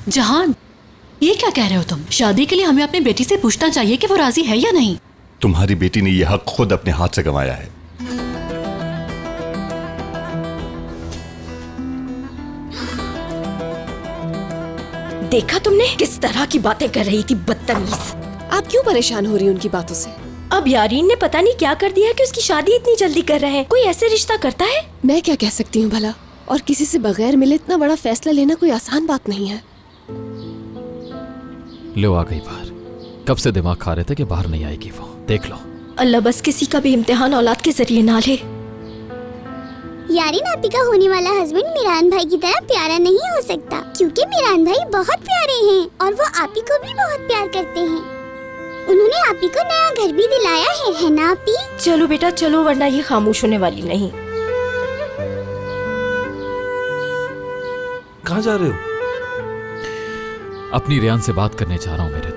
जहान, ये क्या कह रहे हो तुम? शादी के लिए हमें अपनी बेटी से पूछना चाहिए कि वो राजी है या नहीं। तुम्हारी बेटी ने यह हक खुद अपने हाथ से गंवाया है। देखा तुमने किस तरह की बातें कर रही थी, बदतमीज। आप क्यों परेशान हो रही हैं उनकी बातों से? अब यारीन ने पता नहीं क्या कर दिया कि उसकी शादी इतनी जल्दी कर रहे हैं। कोई ऐसे रिश्ता करता है? मैं क्या कह सकती हूँ भला, और किसी से बगैर मिले इतना बड़ा फैसला लेना कोई आसान बात नहीं है। लो आ गई बाहर। कब से दिमाग खा रहे थे कि बाहर नहीं आएगी वो, देख लो। अल्लाह बस किसी का भी इम्तिहान औलाद के जरिए ना ले। यारीन, आपी का होने वाला हस्बैंड मिरान भाई की तरह प्यारा नहीं हो सकता, क्योंकि मिरान भाई बहुत प्यारे हैं और वो आपी को भी बहुत प्यार करते हैं। उन्होंने आपी को नया घर भी दिलाया है ना आपी? चलो बेटा चलो, वरना ये खामोश होने वाली नहीं। कहाँ जा रहे हो? अपनी रेयान से बात करने जा रहा हूँ मेरे